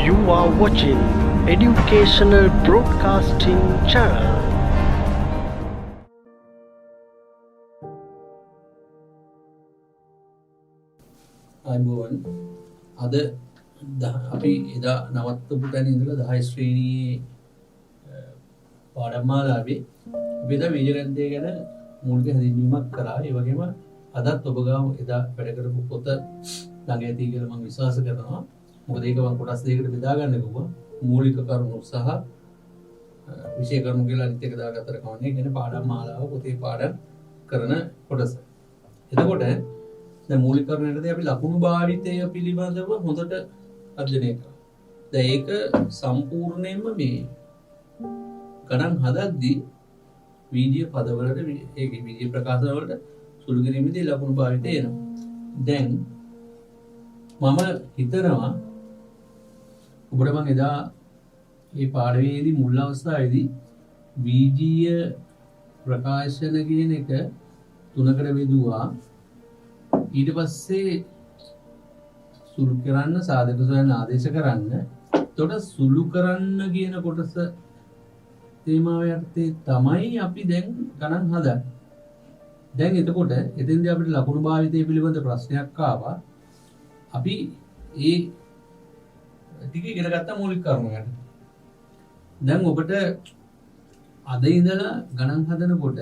You are watching Educational Broadcasting Channel. අයිබෝවන් අද අපි එදා නවත්තපු තැන ඉඳලා 10 ශ්‍රේණියේ පාඩම් මාලාවේ අපි දැන් වීජගණිතය ගැන මූලික හැඳින්වීමක් කරා. ඒ වගේම අදත් ඔබ ගාව එදා වැඩ කරපු පොත ළඟ ඇති කියලා මම විශ්වාස කරනවා. මොකද ඒක මම කොටස් දෙකකට බෙදා ගන්න කිව්වා. මූලික කරුණු සහ විෂය කරුණු කියලා අනිත් එක දාගත්තට කවන්නේ. කියන්නේ පාඩම් මාලාව පොතේ පාඩම් කරන කොටස. එතකොට දැන් මූලික කරුණේදී අපි ලකුණු භාවිතය පිළිබඳව හොඳට අධ්‍යයනය කරා. දැන් ඒක සම්පූර්ණයෙන්ම මේ ගණන් හදද්දී වීඩියෝ පදවලට ඒකේ වීඩියෝ ප්‍රකාශන වලට සුළු කිරීමේදී ලකුණු භාවිතය එනවා. දැන් මම හිතනවා ඔබට මම එදා මේ පාඩමේදී මුල් අවස්ථාවේදී වීඩියෝ ප්‍රකාශන කියන එක තුනකට බෙදුවා. ඊට පස්සේ සුළු කරන්න සාධක සොයන්න ආදේශ කරන්න. එතකොට සුළු කරන්න කියන කොටස තේමාව යටතේ තමයි අපි දැන් ගණන් හදන්නේ. දැන් එතකොට එතෙන්දී අපිට ලකුණු භාවිතය පිළිබඳ ප්‍රශ්නයක් ආවා. අපි ඒ ටික ඉගෙන ගත්ත මූලික කරුණු ගැන. දැන් ඔබට අද ඉඳලා ගණන් හදනකොට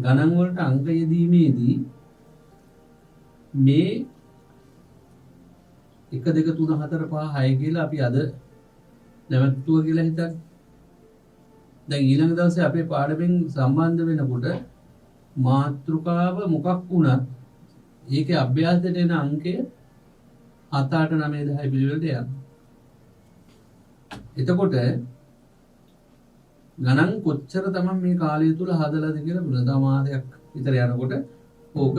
ගණන් වලට අංක යෙදීමේදී මේ 1 2 3 4 5 6 කියලා අපි අද නැවතුවා කියලා හිතන්න. දැන් ඊළඟ දවසේ අපේ පාඩමෙන් සම්බන්ධ වෙනකොට මාතෘකාව මොකක් වුණත් ඒකේ අභ්‍යාසයට එන අංකය 7 8 9 10 පිළිවෙලට යනවා. එතකොට ගණන් කොච්චර තමයි මේ කාලය තුල හදලාද කියලා බුලදමාදයක් විතර යනකොට ඕක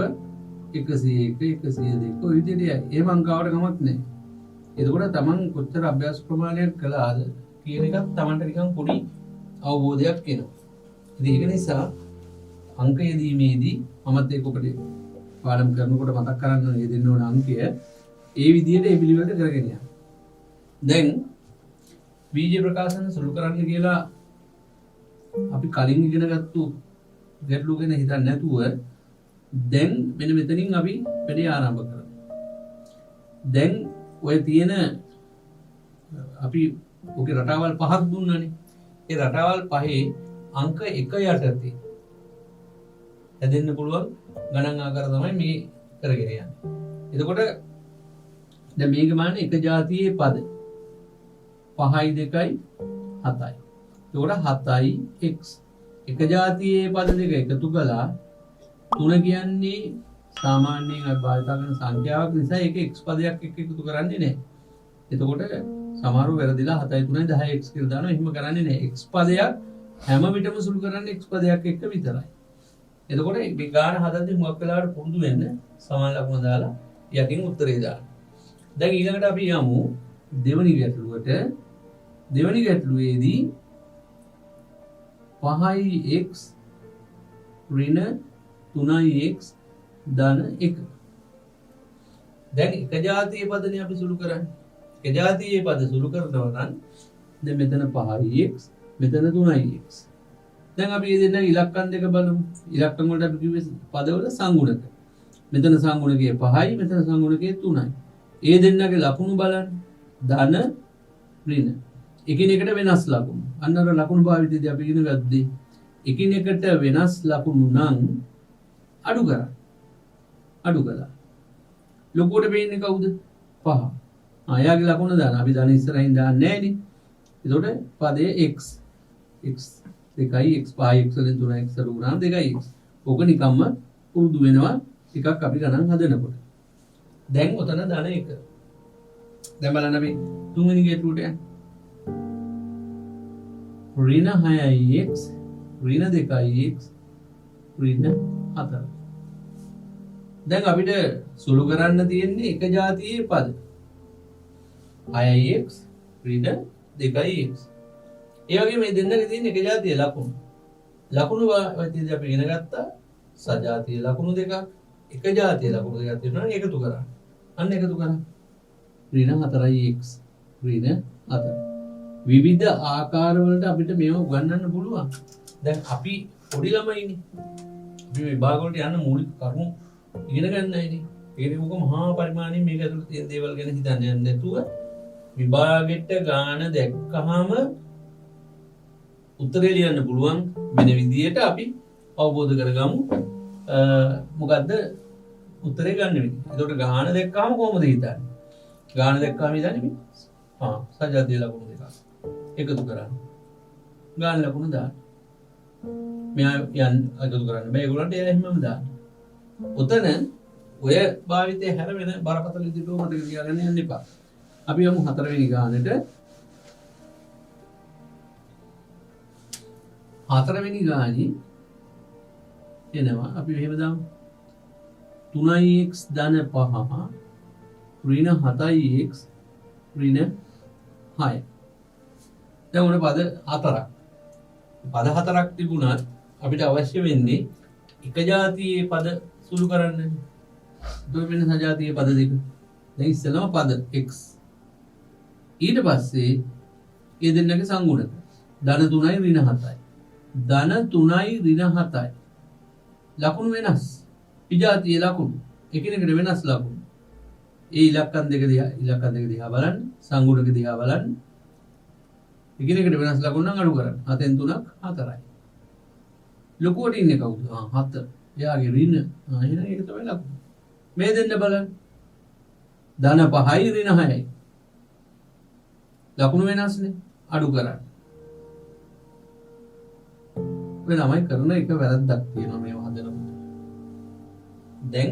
101 102 ඔය විදිහට ඒ මංකාවට කමක් නැහැ. එතකොට තමන් කොච්චර අභ්‍යාස ප්‍රමාණයක් කළාද කියන එකත් තමන්ට නිකන් පොඩි අවබෝධයක් එනවා. ඉතින් ඒක නිසා අංක යෙදීමේදී මමත් ඒක ඔබට පාඩම් කරනකොට මතක් කරන්න යෙදෙන්න ඕන අංකය ඒ විදිහට ඒ පිළිවෙලට කරගෙන යනවා. දැන් වීජ ප්‍රකාශන සුළු කරන්න කියලා අපි කලින් ඉගෙන ගත්තු ගැටලු ගැන හිතන්නේ නැතුව දැන් මෙන්න මෙතනින් අපි වැඩේ ආරම්භ කරමු. දැන් ඔය තියෙන අපි ඔගේ රටාවල් පහක් දුන්නනේ. ඒ රටාවල් පහේ අංක 1 යටතේ හැදෙන්න පුළුවන් ගණන් ආකාර තමයි මේ කරගෙන යන්නේ. එතකොට දැන් මේක මානේ එක જાතියේ පද 5යි 2යි 7යි. එතකොට 7යි x එක જાතියේ පද දෙක එකතු කළා 3 කියන්නේ සාමාන්‍යයෙන් අපි භාවිත කරන සංඛ්‍යාවක් නිසා ඒක x පදයක් එක්ක එකතු කරන්නේ නැහැ. එතකොට සමහරව වැරදිලා 7යි 3යි 10යි x කියලා දානවා. එහෙම කරන්නේ නැහැ. x පදයක් හැම විටම සුළු කරන්නේ x පදයක් එක්ක විතරයි. එතකොට මේ ගාන හදද්දී හුඟක් වෙලාවට පුරුදු වෙන්න සමාන ලකුණ දාලා යකින් උත්තරේ දාන්න. දැන් ඊළඟට අපි යමු දෙවෙනි ගැටලුවට. දෙවෙනි ගැටලුවේදී 5x ඍණ 3x ධන 1. දැන් එක જાතියේ පදනේ අපි සුළු කරන්නේ. එක જાතියේ පද සුළු කරනවා නම් දැන් මෙතන 5x මෙතන 3x. දැන් අපි මේ දෙන්න ඉලක්කම් දෙක බලමු. ඉලක්කම් වලට අපි කිව්වේ පදවල සංගුණක. මෙතන සංගුණකයේ 5යි මෙතන සංගුණකයේ 3යි. ඒ දෙන්නගේ ලකුණු බලන්න. ධන ඍණ. එකිනෙකට වෙනස් ලකුණු. අන්න අර ලකුණු භාවිතයේදී අපි ඉගෙන ගත්තේ එකිනෙකට වෙනස් ලකුණු නම් අඩු කරා. අඩු කළා. ලොකුවට වෙන්නේ කවුද? 5. ආයාගේ ලකුණ දාන. අපි ධන ඉස්සරහින් දාන්නේ නැහැ නේ. එතකොට පදයේ x x 2යි x 5යි x වලින් 3යි x අඩු වුණාම 2යි x. ඕක නිකම්ම පුරුදු වෙනවා ටිකක් අපි ගණන් හදනකොට. දැන් ඔතන ධන 1. දැන් බලන්න අපි තුන්වෙනි ගැටලුවට යන්න. ඍණ 6යි x ඍණ 2යි x ඍණ 4. දැන් අපිට සුළු කරන්න තියෙන්නේ එක જાතියේ පද 6x ඍණ 2x. ඒ වගේ මේ දෙන්නගේ තියෙන එක જાතියේ ලකුණු. ලකුණු වාදිතේදී අපි ඉගෙන ගත්තා සජාතිය ලකුණු දෙකක් එක જાතියේ ලකුණු දෙකක් තියෙනවා නම් එකතු කරන්න. අන්න එකතු කරා. ඍණ 4x ඍණ 4. විවිධ ආකාරවලට අපිට මේව උගන්වන්න පුළුවන්. දැන් අපි පොඩි ළමයිනේ. අපි විභාග වලට යන මූලික කරුණු ඉගෙන ගන්නයිනේ. ඒකේ මොකක් මහා පරිමාණයෙන් මේක ඇතුළේ තියෙන දේවල් ගැන හිතන්න යන්නේ නැතුව විභාගෙට ගාන දැක්කහම උත්තරේ ලියන්න පුළුවන් වෙන විදියට අපි අවබෝධ කරගමු. මොකද්ද උත්තරේ ගන්න විදිහ. ඒකට ගාන දැක්කහම කොහොමද හිතන්නේ? ගාන දැක්කහම හිතන්නේ මේ සජාතිය ලකුණු දෙකක් එකතු කරන්න. ගාන ලකුණු දාන්න. මෙයා යන් එකතු කරන්න බෑ. ඒගොල්ලන්ට එහෙමම දාන්න. උතන ඔය භාවිතය හැර වෙන බරපතල විදිහට මතක තියාගන්න යන්න එපා. අපි යමු 4 වෙනි ගානට. 4 වෙනි ගානේ එනවා අපි එහෙම දාමු. 3x ධන 5 ඍණ 7x ඍණ 6. දැන් උන පද 4ක්. පද 4ක් තිබුණත් අපිට අවශ්‍ය වෙන්නේ එක જાතියේ පද සුළු කරන්න. දෙවෙනි සජාතියේ පද දෙක. දැන් ඉස්සෙල්ලාම පද x. ඊට පස්සේ ඒ දෙන්නගේ සංගුණක ධන 3යි ඍණ 7යි. ධන 3යි ඍණ 7යි. ලකුණු වෙනස්. විජාතියේ ලකුණු. එකිනෙකට වෙනස් ලකුණු. ඒ ඉලක්කම් දෙක දිහා බලන්න. සංගුණක දිහා බලන්න. එකිනෙකට වෙනස් ලකුණු නම් අඩු කරන්න. 7න් 3ක් 4යි. ලොකුවට ඉන්නේ කවුද? 7. එයාගේ ඍණ. එහෙනම් ඒක තමයි ලකුණු. මේ දෙන්න බලන්න. ධන 5යි ඍණ 6යි. ලකුණු වෙනස්නේ. අඩු කරන්න. ඔය ළමයි කරන එක වැරද්දක් තියෙනවා මේව හදනකොට. දැන්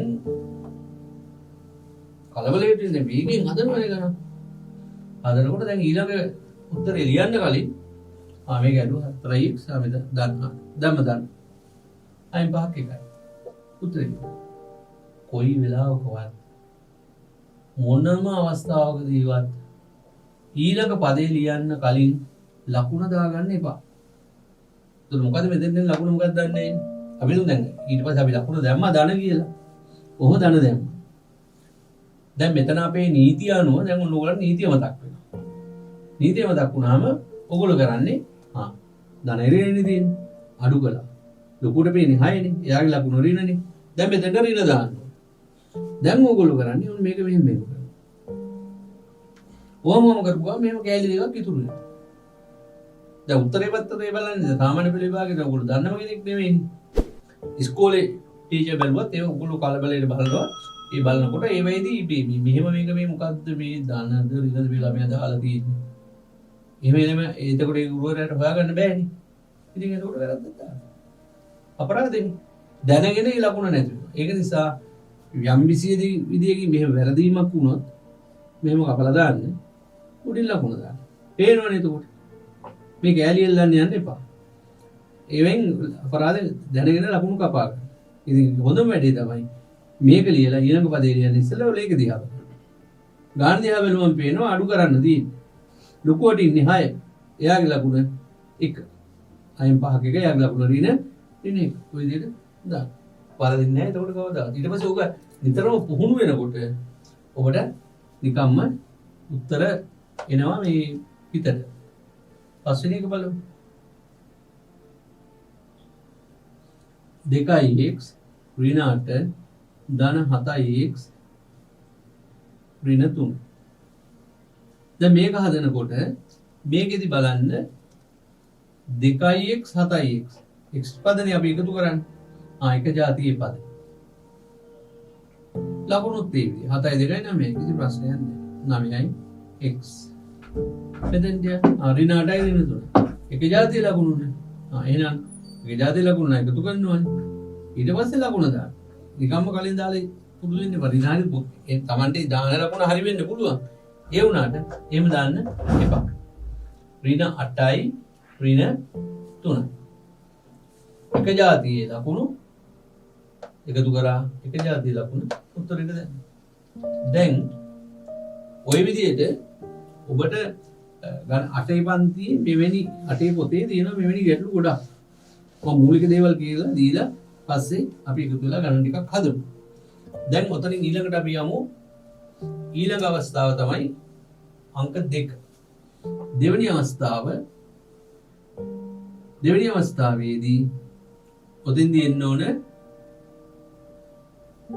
කලබලයට ඉන්නේ මේකෙන් හදනවා නේ ගන්න. හදනකොට දැන් ඊළඟ උත්තරේ ලියන්න කලින් මේක ඇදුවා 4x අපි දන්න. අයින් 5ක් එකයි. උත්තරේ. කොයි වෙලාවකවත් මොනම අවස්ථාවකදීවත් ඊළඟ පදේ ලියන්න කලින් ලකුණ දාගන්න එපා. ඒක මොකද මෙතෙන් ලකුණ මොකක්ද දන්නේ? අපි දැන් ඊට පස්සේ අපි ලකුණ දැම්මා ධන කියලා. කොහොම ධන දැම්මා? දැන් මෙතන අපේ නීතිය අනුව දැන් ඔයගොල්ලන්ට නීතිය මතක් වෙනවා. නීතිය මතක් වුණාම ඔයගොල්ලෝ කරන්නේ ධන ඍණනේ තියෙන්නේ. අඩු කළා. ලොකුට පේන්නේ 6නේ. එයාගේ ලකුණ ඍණනේ. දැන් මෙතන ඍණ දාන්න. දැන් ඔයගොල්ලෝ කරන්නේ උන් මේක මෙහෙම කරනවා. ඕමම කරපුවා මෙහෙම කැලි දෙකක් ඉතුරු වෙනවා. දැන් උත්තරේ පත්‍රේ බලන්නේ සාමාන්‍ය පෙළ විභාගයේ ඔයගොල්ලෝ දන්නම කෙනෙක් නෙවෙයිනේ. ඉස්කෝලේ ටීචර් බැලුවත් ඒක ඔයගොල්ලෝ කලබලයට බලනවා. ඒ බලනකොට ඒ වෙයිදී මෙහෙම මේක මේ මොකද්ද මේ දනද රිදද මේ ළමයා දාලා තියෙන්නේ. එහෙම එතකොට ඒ ගුරුවරයාට හොයාගන්න බෑනේ. ඉතින් ඒකට වැරද්දක් දාන්න. අපරාධෙනේ. දැනගෙන ඒ ලකුණ නැති වෙනවා. ඒක නිසා යම් විදියකින් මෙහෙම වැරදීමක් වුණොත් මෙහෙම කපලා දාන්න. උඩින් ලකුණ දාන්න. පේනවනේ එතකොට. මේ කැලියල් දාන්න යන්න එපා. ඒවෙන් අපරාධ දැනගෙන ලකුණු කපා ගන්න. ඉතින් හොඳම වැඩේ තමයි මේක ලියලා ඊළඟ පදේ ලියන්න ඉස්සෙල්ලා ඔය ඒක දිහා බලන්න. ගාන දිහා බැලුවම පේනවා අඩු කරන්න තියෙන්නේ. ලොකුවට ඉන්නේ 6. එයාගේ ලකුණ 1. අයින් 5ක එක එයාගේ ලකුණ ඍණ 1. ඔය විදිහට දාන්න. වරදින්නේ නැහැ එතකොට කවදාවත්. ඊට පස්සේ ඔක නිතරම පුහුණු වෙනකොට ඔබට නිකම්ම උත්තර එනවා මේ පිටට. පස්වෙනි එක බලමු. 2x ඍණ 8 ධන 7x ඍණ 3. දැන් මේක හදනකොට මේකෙදි බලන්න 2x 7x x පදනේ අපි එකතු කරන්නේ. එක જાතියේ පද. ලකුණුත් ඒ විදිහ 7යි 2යි 9යි කිසි ප්‍රශ්නයක් නැහැ. 9යි x. මෙතෙන් දී ඍණ 8යි ඍණ 3. එක જાතියේ ලකුණුනේ. එහෙනම් එක જાතියේ ලකුණ එකතු කරනවානේ. ඊට පස්සේ ලකුණ දාන්න. නිකම්ම කලින් දාලා පුරුදු වෙන්න පරිණාමي ඒ Tamante දාන ලකුණ හරි වෙන්න පුළුවන්. ඒ වුණාට එහෙම දාන්න එපා. ඍණ 8යි ඍණ 3. එක જાතියේ ලකුණු එකතු කරා එක જાතියේ ලකුණු උත්තරෙට දැන්. දැන් ওই විදිහට ඔබට ගන්න 8 පන්තියේ මෙවැනි 8 පොතේ තියෙන මෙවැනි ගැටලු ගොඩක්. මූලික දේවල් කියලා දීලා පස්සේ අපි එකතු වෙලා ගණන් ටිකක් හදමු. දැන් ඔතනින් ඊළඟට අපි යමු ඊළඟ අවස්ථාව තමයි අංක 2. දෙවෙනි අවස්ථාවේදී ඔතෙන්දී එන්න ඕන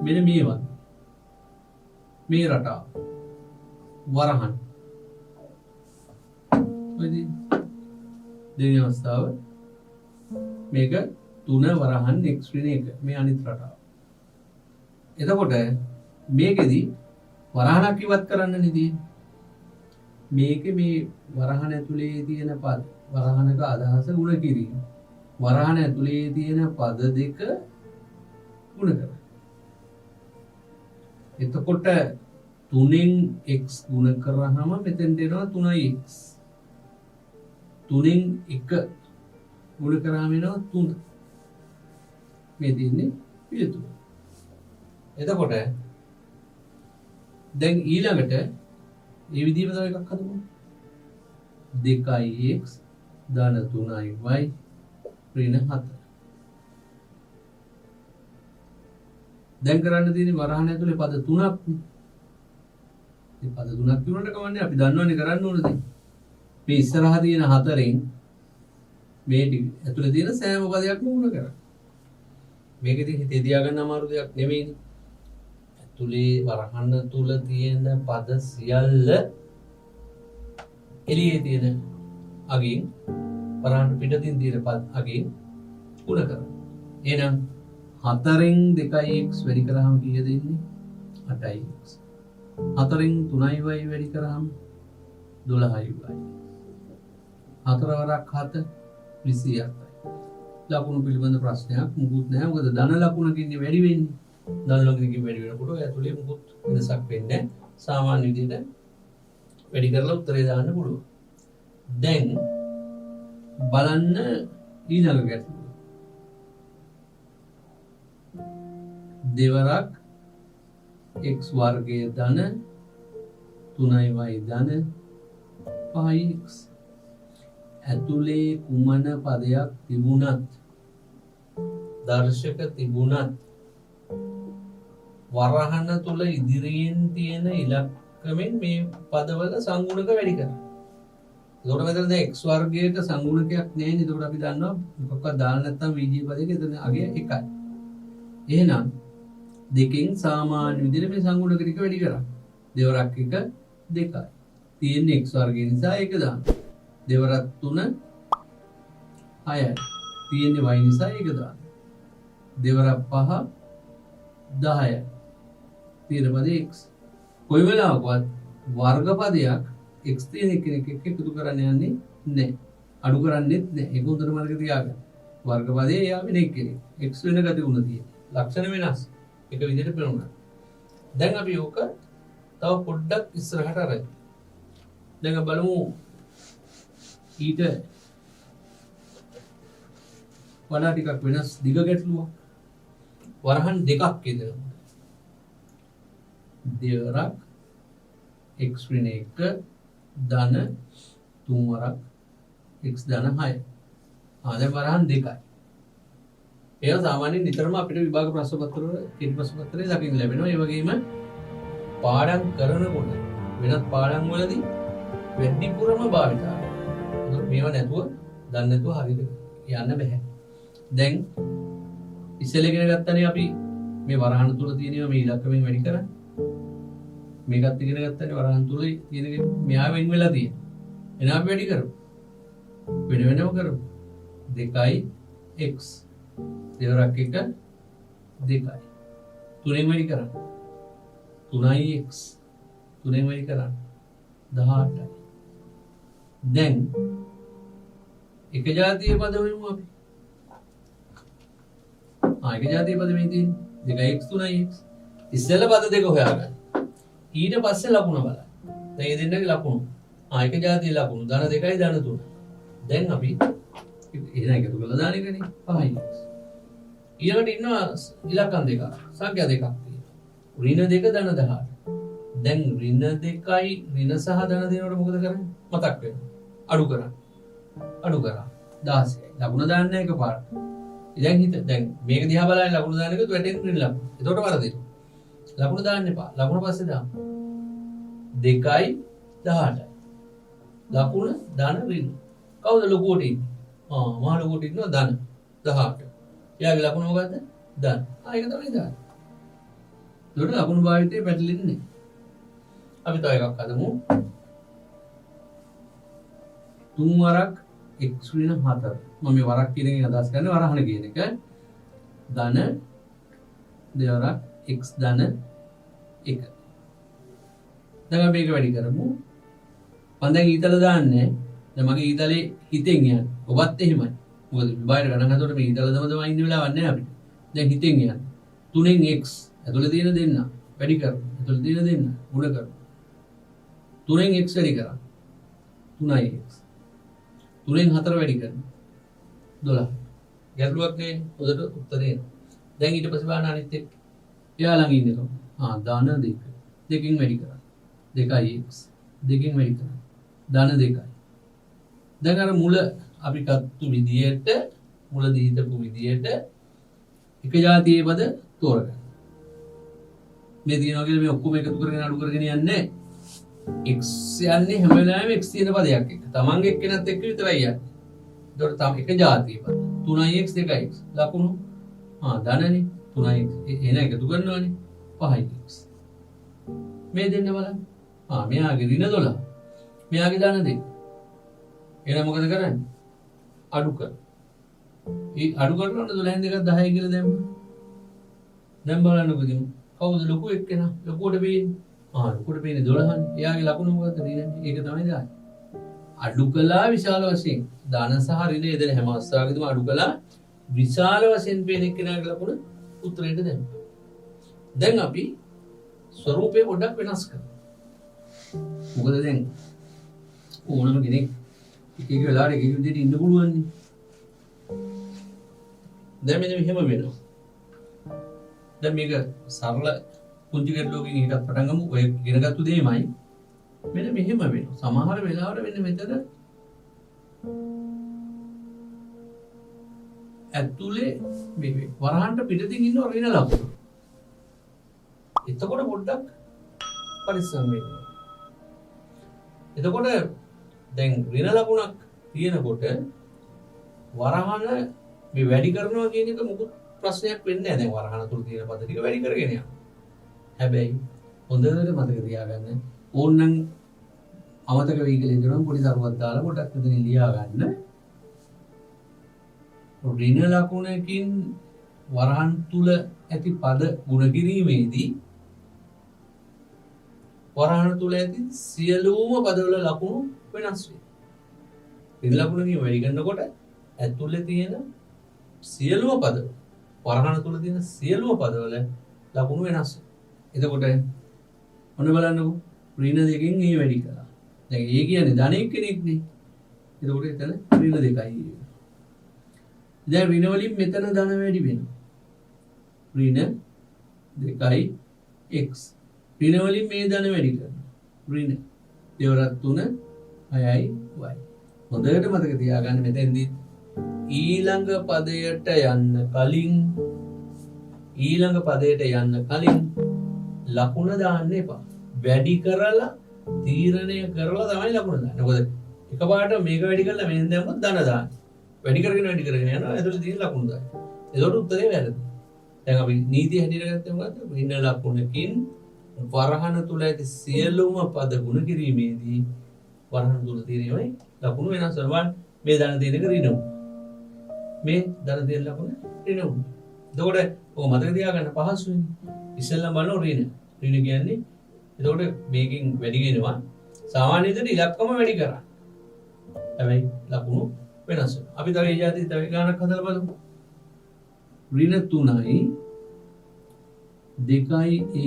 මෙන්න මේවා. මේ රටාව වරහන්. දෙවෙනි අවස්ථාව මේක 3 වරහන් x-1 මේ අනිත් රටාව. එතකොට මේකෙදි වරහණක් ඉවත් කරන්න නෙදී. මේකේ මේ වරහණ ඇතුලේ තියෙන පද වරහණක අදහස ගුණ කිරීම. වරහණ ඇතුලේ තියෙන පද දෙක ගුණ කරනවා. එතකොට 3න් x ගුණ කරාම මෙතෙන්ට එනවා 3x. 3න් 1 ගුණ කරාම එනවා 3. මේ තියෙන්නේ පිළිතුර. එතකොට දැන් ඊළඟට මේ විදිහම තව එකක් හදමු. 2x ධන 3y ඍණ 4. දැන් කරන්න තියෙන්නේ වරහණ ඇතුලේ පද 3ක්. මේ පද 3ක් කියනකොට කවන්නේ අපි දන්නවනේ කරන්න ඕන දේ. මේ ඉස්සරහා තියෙන 4න් මේ ඇතුලේ තියෙන සෑම පදයක්ම ගුණ කරා. මේක ඉතින් හිතේ තියාගන්න අමාරු දෙයක් නෙමෙයිනේ. ඇතුලේ වරහණ තුල තියෙන පද සියල්ල එළියේ තියෙන අගින් වරහණ පිටතින් තියෙන පද අගින් ගුණ කරා. එහෙනම් 4න් 2x වැඩි කරාම කීයද එන්නේ? 8x. 4න් 3y වැඩි කරාම 12y. 4 වරක් 7 28යි. ලකුණු පිළිබඳ ප්‍රශ්නයක් මුකුත් නැහැ. මොකද ධන ලකුණකින් වැඩි වෙන්නේ. ධන ලකුණකින් වැඩි වෙනකොට ඔය ඇතුලේ මුකුත් වෙනසක් වෙන්නේ නැහැ. සාමාන්‍ය විදිහට වැඩි කරලා උත්තරේ දාන්න පුළුවන්. දැන් බලන්න ඊළඟ ගැටලුව. දෙවරක් x වර්ගය ධන 3y ධන 5x. ඇතුලේ කුමන පදයක් තිබුණත් දර්ශක තිබුණත් වරහණ තුල ඉදිරියෙන් තියෙන ඉලක්කමෙන් මේ පදවල සංගුණක වැඩි කරනවා. ඒකට මෙතන දැන් x වර්ගයට සංගුණකයක් නැහැ නේද? ඒකට අපි දන්නවා මොකක්වත් දාන්න නැත්නම් VG පදයක එතන අගය 1යි. එහෙනම් දෙකෙන් සාමාන්‍ය විදිහට මේ සංගුණක ටික වැඩි කරා. දෙවරක් 1 2යි. තියෙන්නේ x වර්ගය නිසා 1 දාන්න. දෙවරක් 3 6යි. තියෙන්නේ y නිසා 1 දාන්න. දෙවරක් 5 10යි. තියෙන පදේ x. කොයි වෙලාවකවත් වර්ග පදයක් x තියෙන කෙනෙක් එක්ක එකතු කරන්න යන්නේ නැහැ. අඩු කරන්නේත් නැහැ. ඒක හොඳට මතක තියාගන්න. වර්ග පදේ එයා වෙන කෙනෙක්. x වෙන ගති ගුණ තියෙන. ලක්ෂණ වෙනස්. එක විදිහට පෙනුණා. දැන් අපි ඕක තව පොඩ්ඩක් ඉස්සරහට අරගෙන. දැන් බලමු ඊට වඩා ටිකක් වෙනස් දිග ගැටලුවක්. වරහන් දෙකක් ඉදෙනවා. දෙවරක් x ඍණ 1 ධන 3 වරක් x ධන 6. දැන් වරහන් දෙකයි. ඒක සාමාන්‍යයෙන් නිතරම අපිට විභාග ප්‍රශ්න පත්‍රවල කෙටි ප්‍රශ්න පත්‍රයේ දකින්න ලැබෙනවා. ඒ වගේම පාඩම් කරනකොට වෙනත් පාඩම් වලදී වැඩිපුරම භාවිතා කරනවා. මේවා නැතුව දන්නේ නැතුව හරියට යන්න බෑ. දැන් ඉස්සෙල්ලා ඉගෙන ගත්තනේ අපි මේ වරහන් තුල තියෙනවා මේ ඉලක්කමෙන් වැඩි කරන්නේ. මේකත් ඉගෙන ගත්තනේ වරහන් තුල තියෙන මෙයා වෙන් වෙලා තියෙන. එහෙනම් අපි වැඩි කරමු. වෙන වෙනම කරමු. 2x දෙවරක් 1 2යි. 3ෙන් වැඩි කරන්න. 3x 3ෙන් වැඩි කරන්න. 18යි. දැන් එක ජාතිය පද වෙමු අපි. එක ජාතිය පද මේ තියෙන්නේ 2x 3x. ඉස්සෙල්ලා පද දෙක හොයාගන්න. ඊට පස්සේ ලකුණ බලන්න. දැන් මේ දෙන්නගේ ලකුණු. එක ජාතිය ලකුණු ධන 2යි ධන 3. දැන් අපි එහෙනම් එකතු කරලා දාන එකනේ 5x. ඊළඟට ඉන්නවා ඉලක්කම් දෙකක්. සංඛ්‍යා දෙකක් තියෙනවා. ඍණ 2 ධන 18. දැන් ඍණ 2යි ඍණ සහ ධන දෙනකොට මොකද කරන්නේ? මතක් වෙනවා. අඩු කරා 16යි. ලකුණ දාන්න එකපාරට. දැන් හිත දැන් මේක දිහා බලන්න ලකුණ දාන්න එකතු වැටෙන ඍණ ලකුණ. එතකොට වරදිනවා. ලකුණ දාන්න එපා. ලකුණ පස්සේ දාන්න. 2යි 18යි. ලකුණ ධන ඍණ. කවුද ලොකුවට ඉන්නේ? මහ ලොකුවට ඉන්නවා ධන 18. එයාගේ ලකුණ මොකද්ද? ධන. ඒක තමයි දාන්නේ. ඒකට ලකුණු භාවිතේ පැටලෙන්නේ නැහැ. අපි තව එකක් හදමු. 3 වරක් x ඍණ 4. මම මේ වරක් කියන එකෙන් අදහස් කරන්නේ වරහණ කියන එක. ධන දෙවරක් x ධන 1. දැන් අපි මේක වැඩි කරමු. මම දැන් ඊතල දාන්නේ. දැන් මගේ ඊතලේ හිතෙන් යන්නේ. ඔබත් එහෙමයි. මොකද බාහිර ගණන් හදනකොට මේ ඊතල දම ඉන්න වෙලාවක් නැහැ අපිට. දැන් හිතෙන් යන්නේ. 3න් x ඇතුළේ තියෙන දෙන්න වැඩි කරමු. ඇතුළේ තියෙන දෙන්න ගුණ කරමු. 3න් x වැඩි කරා. 3x. 3න් 4 වැඩි කරමු. 12. ගැටලුවක් නේ. හොඳට උත්තරේ එනවා. දැන් ඊට පස්සේ බලන්න අනිත් එක. එයා ළඟ ඉන්නේ කොහොමද? ධන 2. දෙකකින් වැඩි කරා. 2x. දෙකකින් වැඩි කරා. ධන 2යි. දැන් අර මුල අපි ගත්තු විදියට මුලදී හිතපු විදියට එක જાතියේ පද තෝරගන්න. මේ දිනවා කියලා මේ ඔක්කොම එකතු කරගෙන අඩු කරගෙන යන්නේ x යන්නේ හැම වෙලාවෙම x තියෙන පදයක් එක්ක. තමන්ගේ එක්කෙනත් එක්ක විතරයි යන්නේ. ඒතකොට තම එක જાතියේ පද 3x 2x ලකුණු ධනනේ 3x එන එකතු කරනවානේ 5x. මේ දෙන්න බලන්න. මෙයාගේ ඍණ 12. මෙයාගේ ධන 2. එහෙනම් මොකද කරන්නේ? අඩු කර. ඒ අඩු කරනකොට 12න් 2ක් 10යි කියලා දැම්මා. දැන් බලන්නකො කවුද ලොකු එක්කෙනා? ලොකුවට පේන්නේ. ලොකුවට පේන්නේ 12නේ. එයාගේ ලකුණ මොකද්ද? ඍණ. ඒක තමයි දාන්නේ. අඩු කළා විශාල වශයෙන්. ධන සහ ඍණ යෙදෙන හැම අවස්ථාවකදීම අඩු කළා විශාල වශයෙන් පේන එක්කෙනාගේ ලකුණ උත්තරයට දැම්මා. දැන් අපි ස්වරූපේ පොඩ්ඩක් වෙනස් කරමු. මොකද දැන් ඕනම කෙනෙක් එක එක වෙලාවට එක එක විදිහට ඉන්න පුළුවන් නේ. දැන් මෙන්න මෙහෙම වෙනවා. දැන් මේක සරල පුංචි ගැටලුවකින් එකක් පටන් ගමු. ඔය ඉගෙනගත්තු දෙයමයි. මෙන්න මෙහෙම වෙනවා. සමහර වෙලාවට මෙන්න මෙතන ඇතුලේ මේ වරහන්ට පිටින් ඉන්න ඍණ ලකුණු. එතකොට පොඩ්ඩක් පරිස්සම් වෙන්න. එතකොට දැන් ඍණ ලකුණක් තියෙනකොට වරහන මේ වැඩි කරනවා කියන එක මොකුත් ප්‍රශ්නයක් වෙන්නේ නැහැ. දැන් වරහන තුල තියෙන පද ටික වැඩි කරගෙන යනවා. හැබැයි හොඳට මතක තියාගන්න ඕනනම් අමතක වෙයි කියලා හිතනවා පොඩි දරුවක් දාලා පොඩක් මෙතන ලියා ගන්න. ඍණ ලකුණකින් වරහන් තුල ඇති පද ගුණ කිරීමේදී වරහන් තුල ඇති සියලුම පදවල ලකුණු වෙනස් වෙනවා. ඍණ ලකුණකින් වැඩි කරනකොට ඇතුලේ තියෙන සියලුම පද වරහන් තුල තියෙන සියලුම පදවල ලකුණු වෙනස් වෙනවා. එතකොට මොන බලන්නකෝ ඍණ දෙකෙන් ඒ වැඩි කරා. දැන් ඒ කියන්නේ ධනෙක් කෙනෙක් නේ. එතකොට එතන ඍණ දෙකයි. දැන් ඍණ වලින් මෙතන ධන වැඩි වෙනවා. ඍණ 2යි x. ඍණ වලින් මේ ධන වැඩි කරනවා. ඍණ දෙවරක් 3 6යි y. හොඳට මතක තියාගන්න මෙතෙන්දී ඊළඟ පදයට යන්න කලින් ලකුණ දාන්න එපා. වැඩි කරලා තීරණය කරලා තමයි ලකුණ දාන්නේ. මොකද එකපාරට මේක වැඩි කරලා මෙහෙන් දැම්මොත් ධන දාන්නේ. වැඩි කරගෙන යනවා එතකොට තියෙන ලකුණු දාන්න. එතකොට උත්තරේ වැරදි. දැන් අපි නීතිය හැටියට ගත්තේ මොකද්ද? ඍණ ලකුණකින් වරහන තුල ඇති සියලුම පද ගුණ කිරීමේදී වරහන තුල තියෙනවයි ලකුණු වෙනස් වෙනවා. මේ ධන තියෙන එක ඍණ වුණා. මේ ධන තියෙන ලකුණ ඍණ වුණා. එතකොට ඔක මතක තියාගන්න පහසුයි. ඉස්සෙල්ලා බලනවා ඍණ. ඍණ කියන්නේ එතකොට මේකෙන් වැඩි වෙනවා. සාමාන්‍ය විදිහට ඉලක්කම වැඩි කරා. හැබැයි ලකුණු වෙනස් වෙනවා. අපි තව ඒ જાති තව ගානක් හදලා බලමු. ඍණ 3යි 2යි a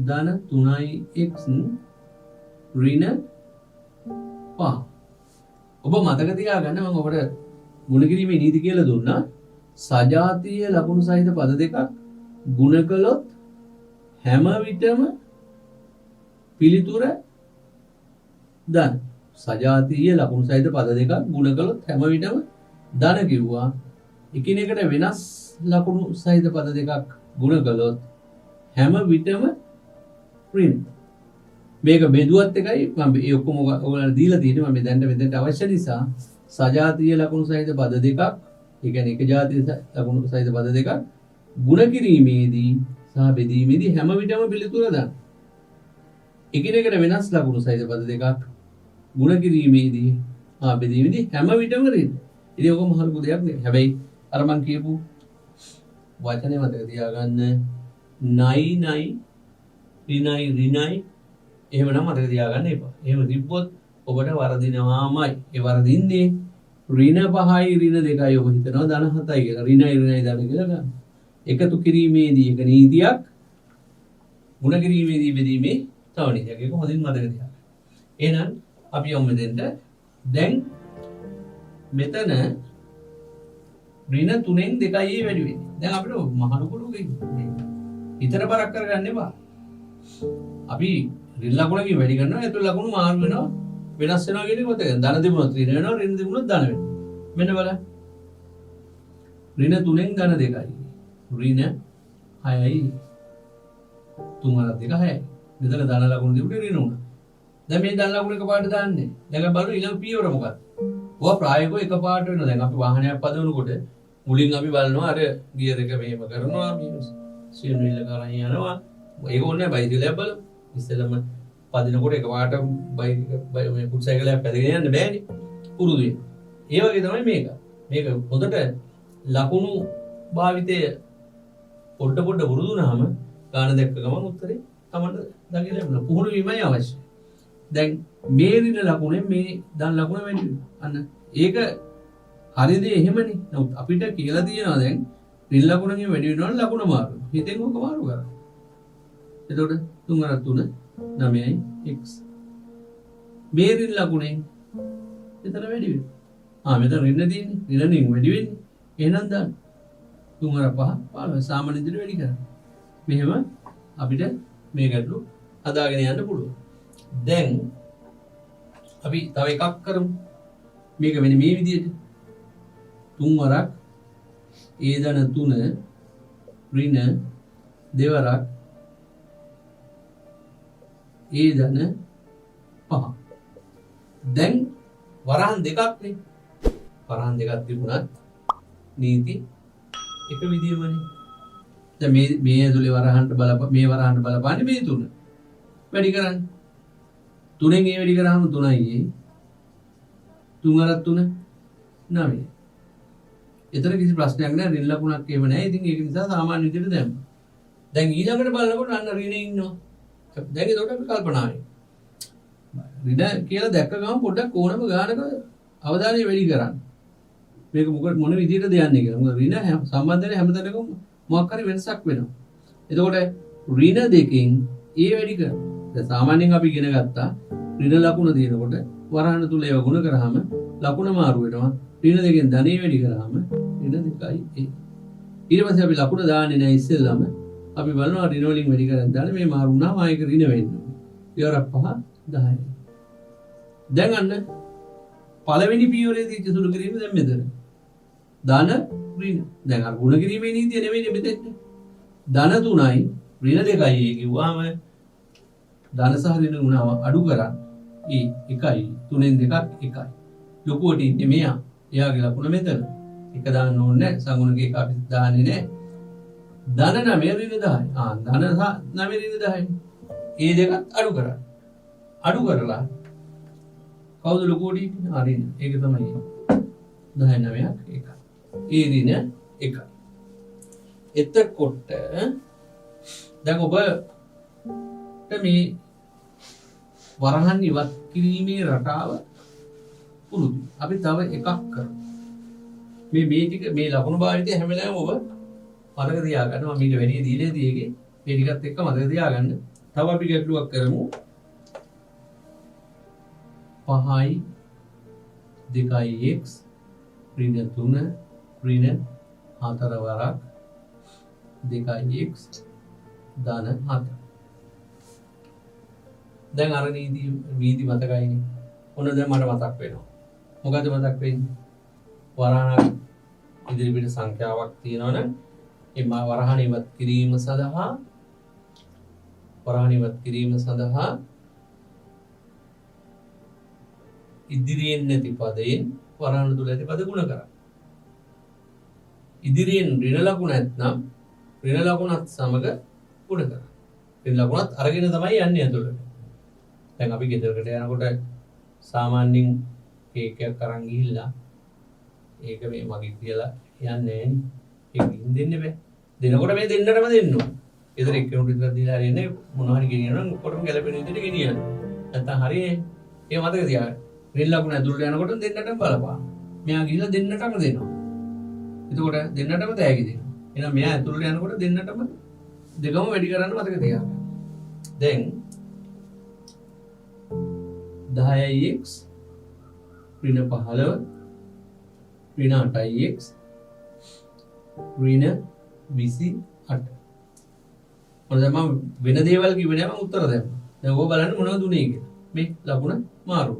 ධන 3යි x ඍණ 5. ඔබ මතක තියාගන්න මම ඔබට ගුණ කිරීමේ නීති කියලා දුන්නා. සජාතීය ලකුණු සහිත පද දෙකක් ගුණ කළොත් හැම විටම පිළිතුර ධන. සජාතීය ලකුණු සහිත පද දෙකක් ගුණ කළොත් හැම විටම ධන කිව්වා. එකිනෙකට වෙනස් ලකුණු සහිත පද දෙකක් ගුණ කළොත් හැම විටම ඍණ. මේක බෙදුවත් එකයි මම මේ ඔක්කොම ඔයාලට දීලා තියෙනවා මම දැන් මෙතෙන්ට අවශ්‍ය නිසා සජාතීය ලකුණු සහිත පද දෙකක් ඒ කියන්නේ එක ජාතිය ලකුණු සහිත පද දෙකක් ගුණ කිරීමේදී සහ බෙදීමේදී හැම විටම පිළිතුර දාන්න. එකිනෙකට වෙනස් ලකුණු සහිත පද දෙකක් ගුණ කිරීමේදී බෙදීමේදී හැම විටම රින්. ඉතින් ඔක මහ ලොකු දෙයක් නෙවෙයි. හැබැයි අර මං කියපු වචනේ මතක තියාගන්න නයි නයි රිනයි රිනයි එහෙමනම් මතක තියාගන්න එපා. එහෙම තිබ්බොත් ඔබට වරදිනවාමයි. ඒ වරදින්නේ ඍණ 5යි ඍණ 2යි ඔබ හිතනවා ධන 7යි කියලා. ඍණයි ඍණයි ධන කියලා ගන්න. එකතු කිරීමේදී එක නීතියක් ගුණ කිරීමේදී බෙදීමේ තව නීතියක්. ඒක හොඳින් මතක තියාගන්න. එහෙනම් අපි යමු මෙතෙන්ට. දැන් මෙතන ඍණ 3න් 2යි වැඩි වෙන්නේ. දැන් අපිට මහලුකුලුගේ හිතට බරක් කරගන්න එපා. අපි ඍණ ලකුණකින් වැඩි කරනවා ඒතර ලකුණු මාරු වෙනවා වෙනස් වෙනවා කියන එක මතක. ධන දෙමුණොත් ඍණ වෙනවා ඍණ දෙමුණොත් ධන වෙනවා. මෙන්න බලන්න. ඍණ 3න් ධන 2යි. ඍණ 6යි. 3 වරක් 2 6යි. මෙතන ධන ලකුණු දීපුවේ ඍණ උනා. දැන් මේ ධන ලකුණු එකපාරට දාන්නේ. දැන් බලමු ඊළඟ පියවර මොකක්ද? ඔය ප්‍රායෝගිකව එකපාරට වෙනවා. දැන් අපි වාහනයක් පදවනකොට මුලින් අපි බලනවා අර ගියර් එක මෙහෙම කරනවා ස්ටියරින් වීල් එක අරන් යනවා. ඒක ඕනේ බයිසිකලයක් බලමු. ඉස්සෙල්ලම පදිනකොට එකපාරට මේ ෆුට් සයිකලයක් පැදගෙන යන්න බෑනේ. පුරුදු වෙන්න. ඒ වගේ තමයි මේක. මේක පොතට ලකුණු භාවිතය පොඩ පුරුදු වුණාම ගාන දැක්ක ගමන් උත්තරේ තමයි දකින්න ලැබෙනවා. පුහුණු වීමයි අවශ්‍යයි. දැන් මේ ඍණ ලකුණෙන් මේ ධන ලකුණ වැඩි වෙනවා. අන්න ඒක හරිද එහෙමනේ. නමුත් අපිට කියලා තියෙනවා දැන් ඍණ ලකුණකින් වැඩි වෙනවනම් ලකුණ මාරු. හිතෙන් ඕක මාරු කරා. එතකොට 3 අර 3 9යි x. මේ ඍණ ලකුණෙන් එතන වැඩි වෙනවා. මෙතන ඍණ තියෙන්නේ. ඍණෙන් වැඩි වෙන්නේ. එහෙනම් දාන්න. 3 අර 5 15 සාමාන්‍ය විදිහට වැඩි කරා. මෙහෙම අපිට මේ ගැටලු හදාගෙන යන්න පුළුවන්. දැන් අපි තව එකක් කරමු. මේක වෙන්නේ මේ විදිහට. 3 වරක් ඒ ධන 3 ඍණ දෙවරක් ඒ ධන 5. දැන් වරහන් දෙකක් නේ. වරහන් දෙකක් තිබුණත් නීති එක විදියමනේ. දැන් මේ ඇතුලේ වරහන්ට මේ වරහන්ට බලපාන්නේ මේ 3. වැඩි කරන්න. 3න් ඒ වැඩි කරාම 3යි. 3 අර 3 9. එතන කිසි ප්‍රශ්නයක් නැහැ. ඍණ ලකුණක් එහෙම නැහැ. ඉතින් ඒක නිසා සාමාන්‍ය විදිහට දැම්මා. දැන් ඊළඟට බලනකොට අන්න ඍණේ ඉන්නවා. දැන් ඒකට අපි කල්පනා වෙනවා. ඍණ කියලා දැක්ක ගමන් පොඩ්ඩක් ඕනම ගානක අවධානය වැඩි කරන්න. මේක මොන විදිහටද යන්නේ කියලා. මොකද ඍණ සම්බන්ධනේ හැමතැනකම මොකක් හරි වෙනසක් වෙනවා. එතකොට ඍණ දෙකෙන් ඒ වැඩි කරනවා. දැන් සාමාන්‍යයෙන් අපි ඉගෙන ගත්තා ඍණ ලකුණ දිනනකොට වරහන තුල ඒව ගුණ කරාම ලකුණ මාරු වෙනවා. ඍණ දෙකෙන් ධනෙ වැඩි කරාම ඍණ 2යි. ඊට පස්සේ අපි ලකුණ දාන්නේ නැහැ ඉස්සෙල්ලාම. අපි බලනවා ඍණ වලින් වැඩි කරන් දාලා මේ මාරු වුණාම ආයෙක ඍණ වෙන්නේ. ඊවරක් 5 10යි. දැන් අන්න පළවෙනි පියවරේ තියෙච්ච සුළු කිරීම දැන් මෙතන. ධන ඍණ. දැන් අර ගුණ කිරීමේ නීතිය නෙවෙයි මෙතෙන්. ධන 3යි ඍණ 2යි කිව්වම ධන සහ ඍණ ගුණව අඩු කරන්. ඒ 1යි 3න් 2ක් 1යි. ලොකුවට ඉන්නේ මෙයා. එයාගේ ලකුණ මෙතන. එක දාන්න ඕනේ නැහැ. සංගුණකේ එක අපි දාන්නේ නැහැ. ධන 9 ඍණ 10යි. ධන 9 ඍණ 10යි. ඒ දෙකත් අඩු කරා. අඩු කරලා කවුද ලොකුවට ඉන්නේ? ඍණ. ඒක තමයි 10 9ක් 1යි. ඒ ඍණ 1යි. එතකොට දැන් ඔබට මේ වරහන් ඉවත් කිරීමේ රටාව පුරුදු. අපි තව එකක් කරමු. මේ ටික මේ ලකුණු භාවිතය හැම වෙලාවෙම ඔබ මතක තියාගන්න. මම ඊට වැඩි දීලා තියෙන්නේ මේ ටිකත් එක්ක මතක තියාගන්න. තව අපි ගැටලුවක් කරමු. 5යි 2යි x ඍණ 3 ඍණ 4 වරක් 2යි x ධන 4. දැන් අර නීති මතකයිනේ. ඔන්න දැන් මට මතක් වෙනවා. මොකද මතක් වෙන්නේ? වරහණක් ඉදිරිපිට සංඛ්‍යාවක් තියෙනවනම් ඒ වරහණ ඉවත් කිරීම සඳහා ඉදිරියෙන් නැති පදයෙන් වරහන් තුල ඇති පද ගුණ කරා. ඉදිරියෙන් ඍණ ලකුණ නැත්නම් ඍණ ලකුණත් සමග ගුණ කරා. ඍණ ලකුණත් අරගෙන තමයි යන්නේ ඇතුළට. දැන් අපි ගෙදරකට යනකොට සාමාන්‍යයෙන් කේක් එකක් අරන් ගිහිල්ලා ඒක මේ මගේ කියලා යන්නේ නැහැ නේ. ඒක දෙන්න බෑ. දෙනකොට මේ දෙන්නටම දෙන්න ඕන. ගෙදර එක්කෙනෙකුට විතර දීලා හරියන්නේ මොනවා හරි ගෙනියනවා නම් ඔක්කොටම ගැලපෙන විදිහට ගෙනියන්න. නැත්තම් හරියනේ. ඒ මතක තියාගන්න. රිල් ලකුණ ඇතුළට යනකොට දෙන්නටම බලපාන. මෙයා ගිහිල්ලා දෙන්නටම දෙනවා. එතකොට දෙන්නටම තෑගි දෙනවා. එහෙනම් මෙයා ඇතුළට යනකොට දෙන්නටම දෙකම වැඩි කරන්න මතක තියාගන්න. දැන් 10x ඍණ 15 ඍණ 8x ඍණ 28. මොකද මම වෙන දේවල් කිව්වේ නෑ මම උත්තර දැම්මා. දැන් ඕක බලන්න මොනවද උනේ කියලා. මේ ලකුණ මාරු.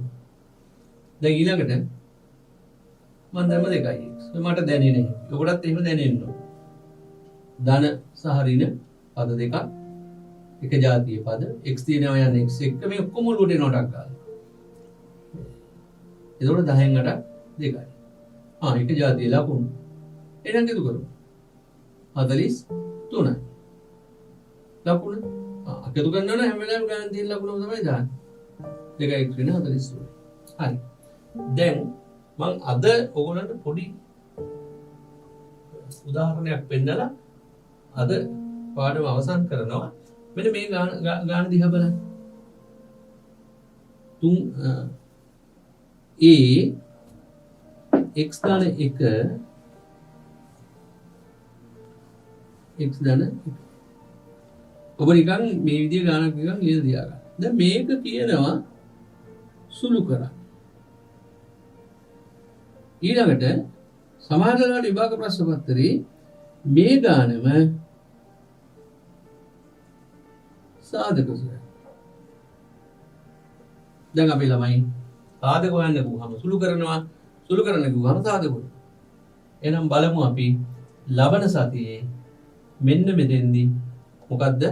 දැන් ඊළඟට මම දැම්ම 2x. මට දැනෙන්නේ නැහැ. ඔකටත් එහෙම දැනෙන්න ඕන. ධන සහ ඍණ පද දෙකක් එක ජාතිය පද x තියෙනවා යන x එක මේ ඔක්කොම උඩට එනවටක් ගාලා. එතකොට 10න් 8 2යි. එක ජාතිය ලකුණු. එහෙනම් එකතු කරමු. 43යි. ලකුණ එකතු කරනවා නම් හැම වෙලාවෙම ගණන් තියෙන ලකුණම තමයි දාන්නේ. 2x වෙන 43. හරි. දැන් මම අද ඔයගොල්ලන්ට පොඩි උදාහරණයක් පෙන්නලා අද පාඩම අවසන් කරනවා. මෙන්න මේ ගාන දිහා බලන්න. 3 a x ධන 1 x ධන 1. ඔබ නිකන් මේ විදිය ගානක් නිකන් ලියලා තියාගන්න. දැන් මේක කියනවා සුළු කරා. ඊළඟට සමාන වෙලාවට විභාග ප්‍රශ්න පත්‍රයේ මේ ගානම සාධක සොයන්න. දැන් අපි ළමයි සාධක හොයන්න ගිහම සුළු කරනවා. සුළු කරන්න ගිහම සාධක හොයනවා. එහෙනම් බලමු අපි ලබන සතියේ මෙන්න මෙතෙන්දී මොකද්ද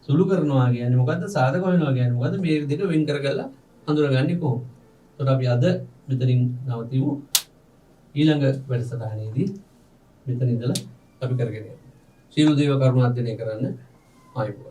සුළු කරනවා කියන්නේ මොකද්ද සාධක හොයනවා කියන්නේ මොකද්ද මේ දෙක වෙන් කරගලා හඳුනගන්නේ කොහොමද? එතකොට අපි අද මෙතනින් නවතිමු. ඊළඟ වැඩසටහනේදී මෙතන ඉඳලා අපි කරගෙන යමු. සීල දේව කරුණාර්ථනය කරන්න ආයුබෝවන්.